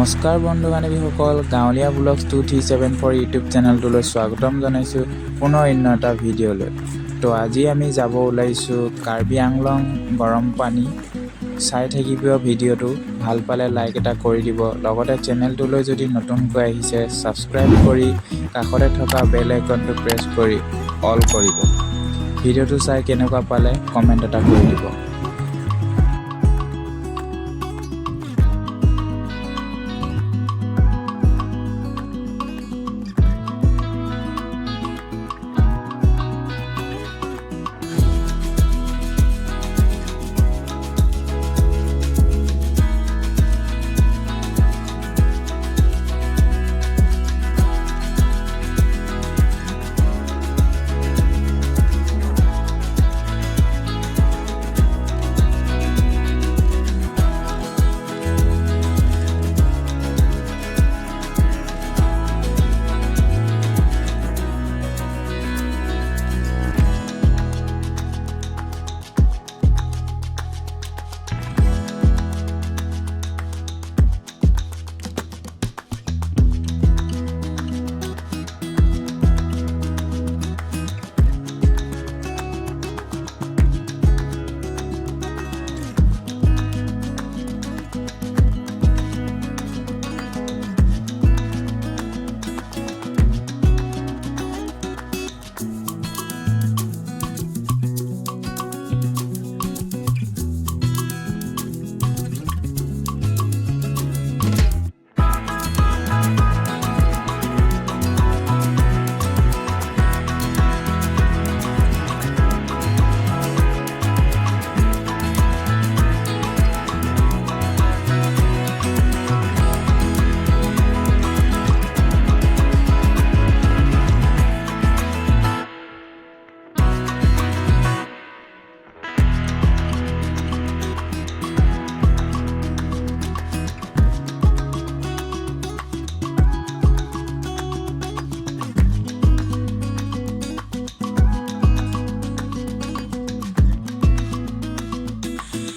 নমস্কাৰ বন্ধু বান্ধৱীসকল, গাঁৱলীয়া ব্লগছ 2374 ইউটিউব চেনেলটোলৈ স্বাগতম জনাইছোঁ পুনৰ অন্য এটা ভিডিঅ'লৈ। তো আজি আমি যাব ওলাইছোঁ কাৰ্বি আংলং গৰম পানী। চাই থাকিব ভিডিঅ'টো, ভাল পালে লাইক এটা কৰি দিব, লগতে চেনেলটোলৈ যদি নতুনকৈ আহিছে ছাবস্ক্ৰাইব কৰি কাষতে থকা বেল আইকনটো প্ৰেছ কৰি অল কৰিব। ভিডিঅ'টো চাই কেনেকুৱা পালে কমেণ্ট এটা কৰি দিব।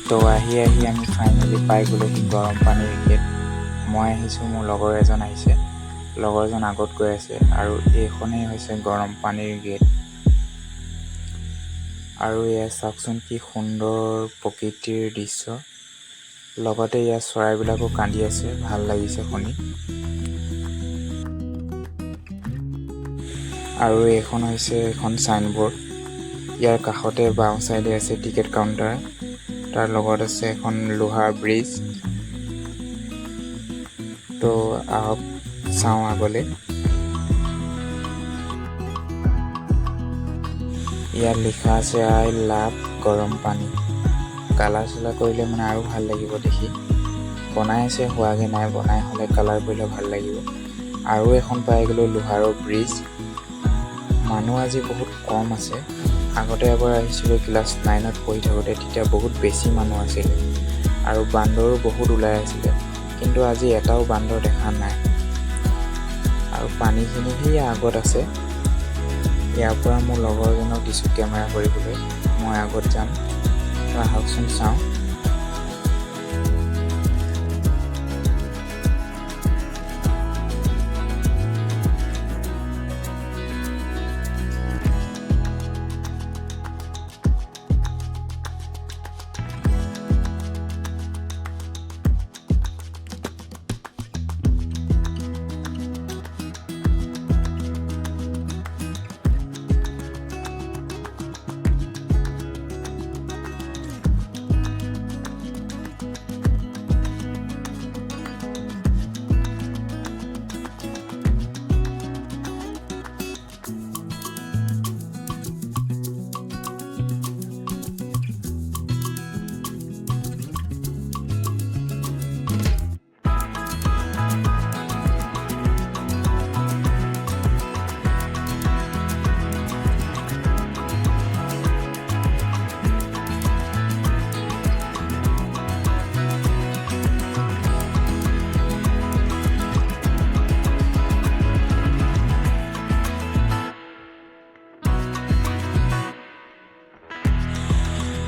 তো আহি আমি ফাইনেলি পাই গ'লোহি গৰম পানীৰ গেট। মই আহিছোঁ, মোৰ লগৰ এজন আহিছে, লগৰজন আগত গৈ আছে, আৰু এইখনেই হৈছে গৰম পানীৰ গেট। আৰু এয়া চাওকচোন কি সুন্দৰ প্ৰকৃতিৰ দৃশ্য, লগতে ইয়াৰ চৰাইবিলাকো কান্দি আছে, ভাল লাগিছে শুনি। আৰু এইখন হৈছে এখন চাইনবোৰ্ড, ইয়াৰ কাষতে বাওঁ চাইডে আছে টিকেট কাউণ্টাৰ, তাৰ লগত আছে এখন লোহাৰ ব্ৰিজ। তো আহক চাওঁ আগলৈ। ইয়াত লিখা আছে আই লাভ গৰম পানী। কালাৰ চালাৰ কৰিলে মানে আৰু ভাল লাগিব দেখি। বনাই আছে, হোৱাগৈ নাই, বনাই হ'লে কালাৰ কৰিলে ভাল লাগিব। আৰু এখন পাই গ'লোঁ লোহাৰৰ ব্ৰিজ। মানুহ আজি বহুত কম আছে। আগতে এবাৰ আহিছিলোঁ ক্লাছ 9ত পঢ়ি থাকোঁতে, তেতিয়া বহুত বেছি মানুহ আছিলে আৰু বান্দৰো বহুত ওলাই আছিলে, কিন্তু আজি এটাও বান্দৰ দেখা নাই। আৰু পানীখিনি সেই আগত আছে। ইয়াৰ পৰা মোৰ লগৰজনক দিছোঁ কেমেৰা কৰিবলৈ, মই আগত যাম। আহকচোন চাওঁ।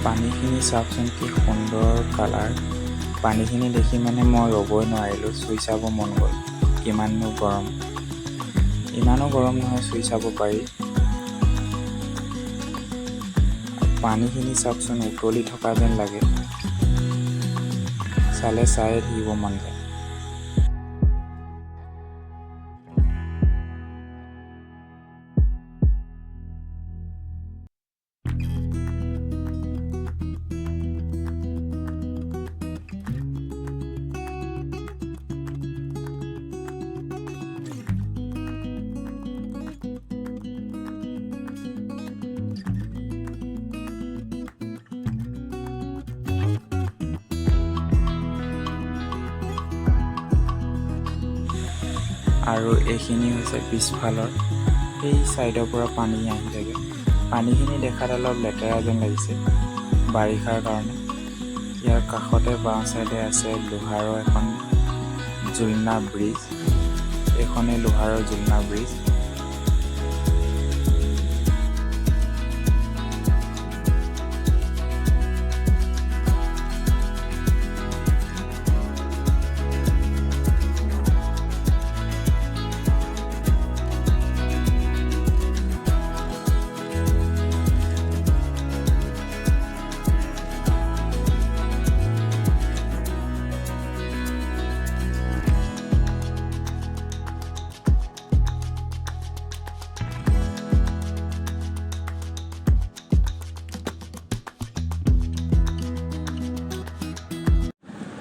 পানীখিনি চাওকচোন কি সুন্দৰ কালাৰ, পানীখিনি দেখি মানে মই ৰ'বই নোৱাৰিলোঁ, চুই চাব মন গ'ল। কিমাননো গৰম, ইমানো গৰম নহয়, চুই চাব পাৰি। পানীখিনি চাওকচোন, উতলি থকা যেন লাগে, চালে চায়ে থাকিব মন যায়। আৰু এইখিনি হৈছে পিছফালৰ, সেই ছাইডৰ পৰা পানী আহি থাকে। পানীখিনি দেখাত অলপ লেতেৰা যেন লাগিছে বাৰিষাৰ কাৰণে। ইয়াৰ কাষতে বাওঁ ছাইডে আছে লোহাৰৰ এখন জুলনা ব্ৰিজ, এইখনেই লোহাৰৰ জুলনা ব্ৰিজ।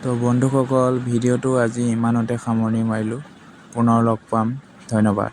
তো বন্ধুসকল, ভিডিঅ'টো আজি ইমানতে সামৰণি মাৰিলোঁ। পুনৰ লগ পাম, ধন্যবাদ।